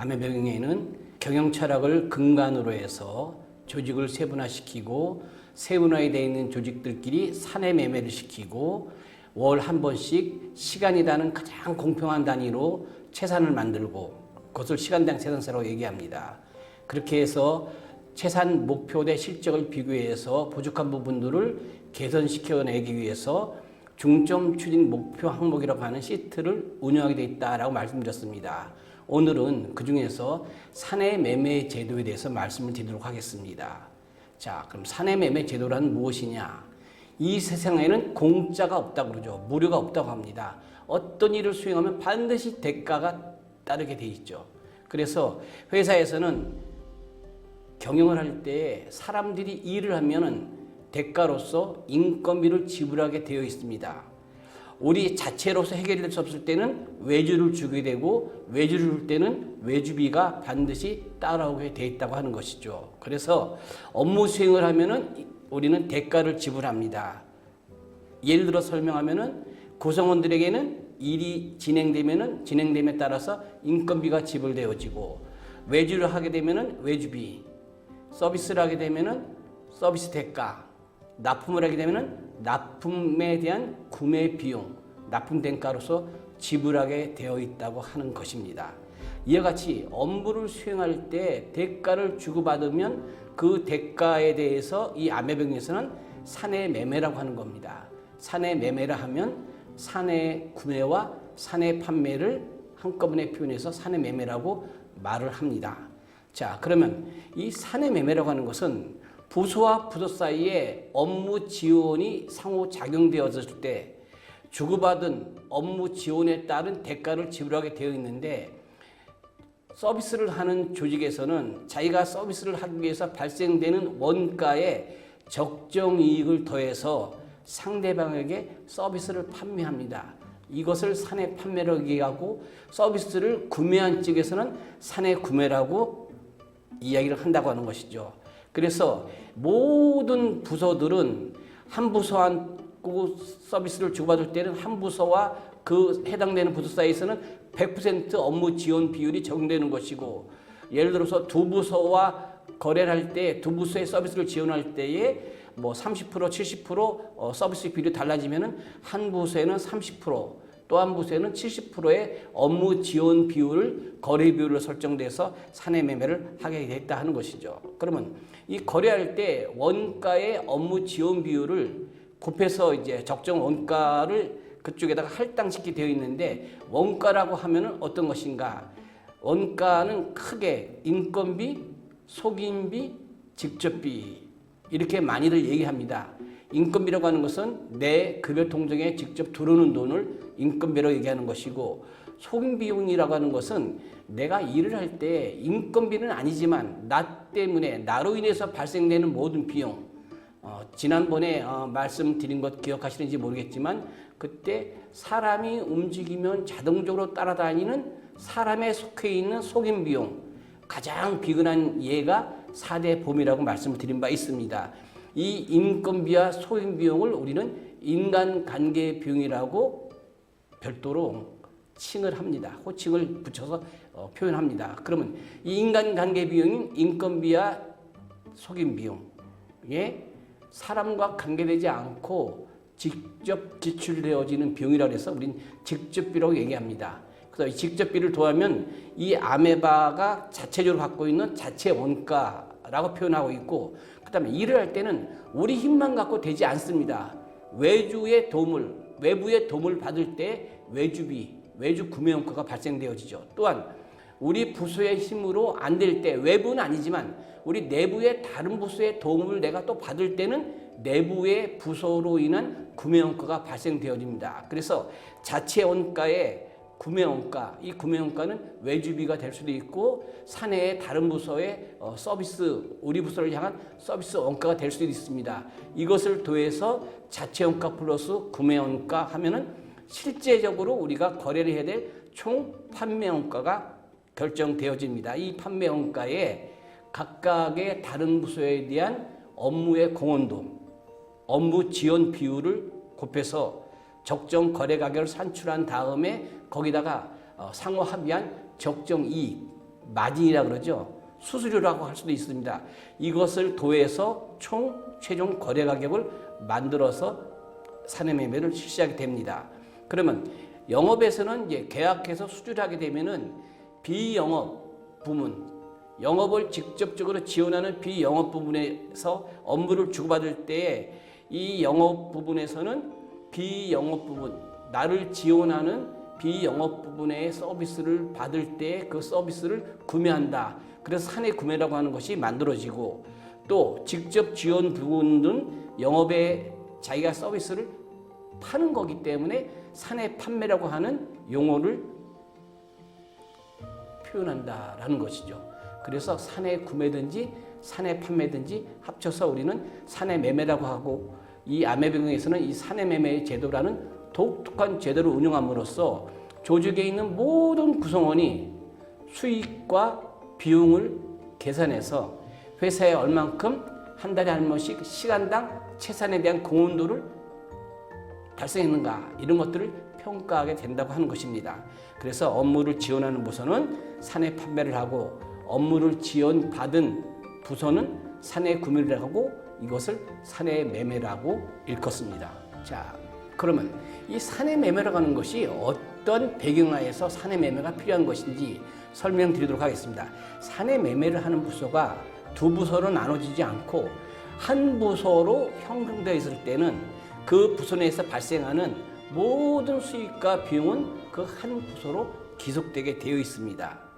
아메병에는 경영 철학을 근간으로 해서 조직을 세분화시키고 세분화에 되어 있는 조직들끼리 사내 매매를 시키고 월 한 번씩 시간이라는 가장 공평한 단위로 채산을 만들고 그것을 시간당 채산세라고 얘기합니다. 그렇게 해서 채산 목표 대 실적을 비교해서 부족한 부분들을 개선시켜내기 위해서 중점 추진 목표 항목이라고 하는 시트를 운영하게 되어 있다라고 말씀드렸습니다. 오늘은 그 중에서 사내 매매 제도에 대해서 말씀을 드리도록 하겠습니다. 자, 그럼 사내 매매 제도란 무엇이냐? 이 세상에는 공짜가 없다고 그러죠. 무료가 없다고 합니다. 어떤 일을 수행하면 반드시 대가가 따르게 돼 있죠. 그래서 회사에서는 경영을 할 때 사람들이 일을 하면은 대가로서 인건비를 지불하게 되어 있습니다. 우리 자체로서 해결될 수 없을 때는 외주를 주게 되고 외주를 줄 때는 외주비가 반드시 따라오게 되어 있다고 하는 것이죠. 그래서 업무 수행을 하면은 우리는 대가를 지불합니다. 예를 들어 설명하면은 구성원들에게는 일이 진행됨에 따라서 인건비가 지불되어지고 외주를 하게 되면은 외주비, 서비스를 하게 되면은 서비스 대가, 납품을 하게 되면은 납품에 대한 구매 비용, 납품 대가로서 지불하게 되어 있다고 하는 것입니다. 이와 같이 업무를 수행할 때 대가를 주고받으면 그 대가에 대해서 이 아메병에서는 사내 매매라고 하는 겁니다. 사내 매매라 하면 사내 구매와 사내 판매를 한꺼번에 표현해서 사내 매매라고 말을 합니다. 자, 그러면 이 사내 매매라고 하는 것은 부서와 부서 사이에 업무 지원이 상호작용되었을 때 주고받은 업무 지원에 따른 대가를 지불하게 되어 있는데 서비스를 하는 조직에서는 자기가 서비스를 하기 위해서 발생되는 원가에 적정 이익을 더해서 상대방에게 서비스를 판매합니다. 이것을 사내 판매라고 얘기하고 서비스를 구매한 측에서는 사내 구매라고 이야기를 한다고 하는 것이죠. 그래서 모든 부서들은 한 부서하고 서비스를 주고받을 때는 한 부서와 그 해당되는 부서 사이에서는 100% 업무 지원 비율이 적용되는 것이고 예를 들어서 두 부서와 거래를 할 때 두 부서의 서비스를 지원할 때에 뭐 30%, 70% 서비스 비율이 달라지면은 한 부서에는 30%, 또 한 부서에는 70%의 업무 지원 비율, 거래 비율을 설정돼서 사내 매매를 하게 됐다 하는 것이죠. 그러면 이 거래할 때 원가의 업무 지원 비율을 곱해서 이제 적정 원가를 그쪽에다가 할당시키게 되어 있는데 원가라고 하면은 어떤 것인가? 원가는 크게 인건비, 속임비, 직접비 이렇게 많이들 얘기합니다. 인건비라고 하는 것은 내 급여 통장에 직접 들어오는 돈을 인건비라고 얘기하는 것이고 속임비용이라고 하는 것은 내가 일을 할 때 인건비는 아니지만 나 때문에 나로 인해서 발생되는 모든 비용 지난번에 말씀드린 것 기억하시는지 모르겠지만 그때 사람이 움직이면 자동적으로 따라다니는 사람에 속해 있는 속임비용 가장 비근한 예가 4대 봄이라고 말씀을 드린 바 있습니다. 이 인건비와 소임비용을 우리는 인간관계 비용이라고 별도로 칭을 합니다. 호칭을 붙여서 표현합니다. 그러면 이 인간관계 비용인 인건비와 속임비용에 사람과 관계되지 않고 직접 지출되어지는 비용이라고 해서 우리는 직접비라고 얘기합니다. 그래서 이 직접비를 더하면 이 아메바가 자체적으로 갖고 있는 자체 원가라고 표현하고 있고 그다음에 일을 할 때는 우리 힘만 갖고 되지 않습니다. 외주의 도움을 외부의 도움을 받을 때 외주비, 외주 구매 원가가 발생되어지죠. 또한 우리 부서의 힘으로 안 될 때 외부는 아니지만 우리 내부의 다른 부서의 도움을 내가 또 받을 때는 내부의 부서로 인한 구매 원가가 발생되어집니다. 그래서 자체 원가의 구매 원가, 이 구매 원가는 외주비가 될 수도 있고 사내의 다른 부서의 서비스, 우리 부서를 향한 서비스 원가가 될 수도 있습니다. 이것을 더해서 자체 원가 플러스 구매 원가 하면은 실제적으로 우리가 거래를 해야 될 총 판매 원가가 결정되어집니다. 이 판매 원가에 각각의 다른 부서에 대한 업무의 공헌도, 업무 지원 비율을 곱해서 적정 거래 가격을 산출한 다음에 거기다가 상호 합의한 적정 이익, 마진이라고 그러죠. 수수료라고 할 수도 있습니다. 이것을 더해서 최종 거래 가격을 만들어서 사내 매매를 실시하게 됩니다. 그러면 영업에서는 이제 계약해서 수주를 하게 되면은 비영업 부문, 영업을 직접적으로 지원하는 비영업 부분에서 업무를 주고받을 때 이 영업 부분에서는 비영업 부분, 나를 지원하는 비영업 부분의 서비스를 받을 때 그 서비스를 구매한다. 그래서 사내 구매라고 하는 것이 만들어지고, 또 직접 지원 부분은 영업에 자기가 서비스를 파는 거기 때문에 사내 판매라고 하는 용어를 표현한다라는 것이죠. 그래서 사내 구매든지 사내 판매든지 합쳐서 우리는 사내 매매라고 하고, 이 아메병에서는 이 사내 매매 제도라는 독특한 제도를 운영함으로써 조직에 있는 모든 구성원이 수익과 비용을 계산해서 회사에 얼만큼 한 달에 한 번씩 시간당 채산에 대한 공헌도를 달성했는가, 이런 것들을 평가하게 된다고 하는 것입니다. 그래서 업무를 지원하는 부서는 사내 판매를 하고, 업무를 지원받은 부서는 사내 구매를 하고, 이것을 사내 매매라고 일컫습니다. 자, 그러면 이 사내 매매라고 하는 것이 어떤 배경하에서 사내 매매가 필요한 것인지 설명드리도록 하겠습니다. 사내 매매를 하는 부서가 두 부서로 나눠지지 않고 한 부서로 형성되어 있을 때는 그 부서 내에서 발생하는 모든 수익과 비용은 그 한 부서로 기속되게 되어 있습니다.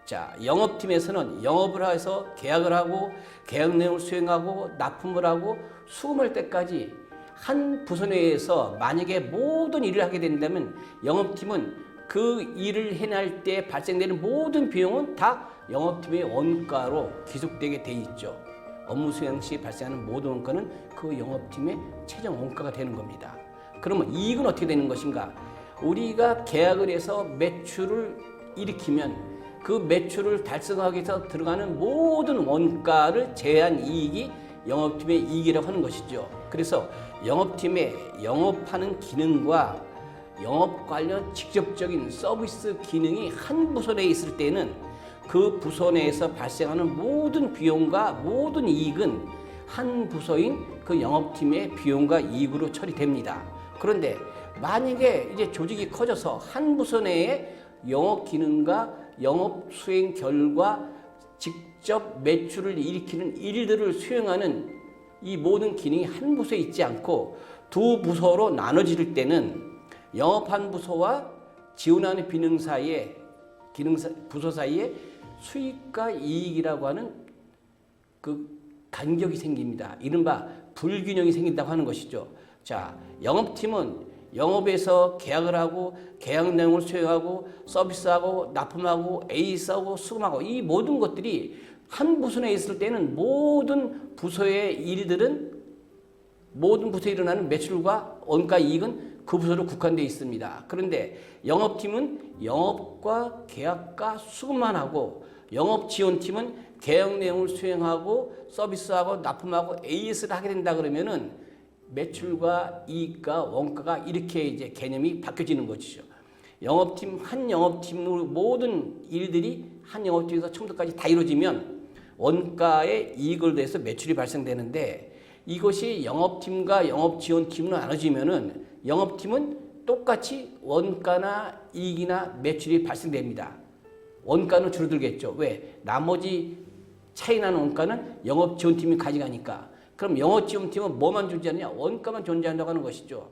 자, 영업팀에서는 영업을 해서 계약을 하고, 계약 내용을 수행하고, 납품을 하고, 수금할 때까지 한 부서 내에서 만약에 모든 일을 하게 된다면 영업팀은 그 일을 해낼 때 발생되는 모든 비용은 다 영업팀의 원가로 기속되게 돼 있죠. 업무 수행 시 발생하는 모든 원가는 그 영업팀의 최종 원가가 되는 겁니다. 그러면 이익은 어떻게 되는 것인가? 우리가 계약을 해서 매출을 일으키면 그 매출을 달성하기 위해서 들어가는 모든 원가를 제한 이익이 영업팀의 이익이라고 하는 것이죠. 그래서 영업팀의 영업하는 기능과 영업 관련 직접적인 서비스 기능이 한 부서 내에 있을 때는 그 부서 내에서 발생하는 모든 비용과 모든 이익은 한 부서인 그 영업팀의 비용과 이익으로 처리됩니다. 그런데 만약에 이제 조직이 커져서 한 부서 내에 영업 기능과 영업 수행 결과 직접 매출을 일으키는 일들을 수행하는 이 모든 기능이 한 부서에 있지 않고 두 부서로 나눠질 때는 영업한 부서와 지원하는 부서 사이에 수익과 이익이라고 하는 그 간격이 생깁니다. 이른바 불균형이 생긴다고 하는 것이죠. 자, 영업팀은 영업에서 계약을 하고, 계약 내용을 수행하고, 서비스하고, 납품하고, 에이스하고, 수금하고, 이 모든 것들이 한 부서 내에 있을 때는 모든 부서의 일들은, 모든 부서에 일어나는 매출과 원가 이익은 그 부서로 국한되어 있습니다. 그런데 영업팀은 영업과 계약과 수금만 하고, 영업지원팀은 계약 내용을 수행하고, 서비스하고, 납품하고, AS를 하게 된다 그러면은 매출과 이익과 원가가 이렇게 이제 개념이 바뀌어지는 것이죠. 영업팀, 한 영업팀으로 모든 일들이 한 영업팀에서 처음부터까지 다 이루어지면 원가에 이익을 더해서 매출이 발생되는데, 이것이 영업팀과 영업지원팀으로 나눠지면은 영업팀은 똑같이 원가나 이익이나 매출이 발생됩니다. 원가는 줄어들겠죠. 왜? 나머지 차이 나는 원가는 영업지원팀이 가져가니까. 그럼 영업지원팀은 뭐만 존재하느냐? 원가만 존재한다고 하는 것이죠.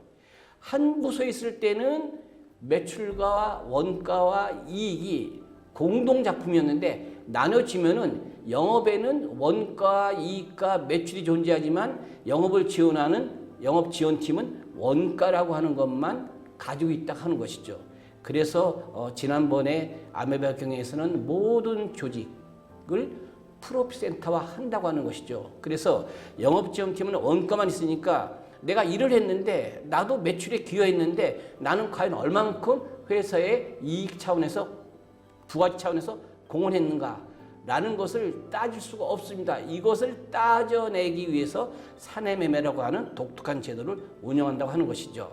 한 부서에 있을 때는 매출과 원가와 이익이 공동작품이었는데 나눠지면은 영업에는 원가, 이익과 매출이 존재하지만 영업을 지원하는 영업지원팀은 원가라고 하는 것만 가지고 있다 하는 것이죠. 그래서 지난번에 아메바 경영에서는 모든 조직을 프로피센터화 한다고 하는 것이죠. 그래서 영업지원팀은 원가만 있으니까 내가 일을 했는데 나도 매출에 기여했는데 나는 과연 얼만큼 회사의 이익 차원에서 부가치 차원에서 공헌했는가 라는 것을 따질 수가 없습니다. 이것을 따져내기 위해서 사내매매라고 하는 독특한 제도를 운영한다고 하는 것이죠.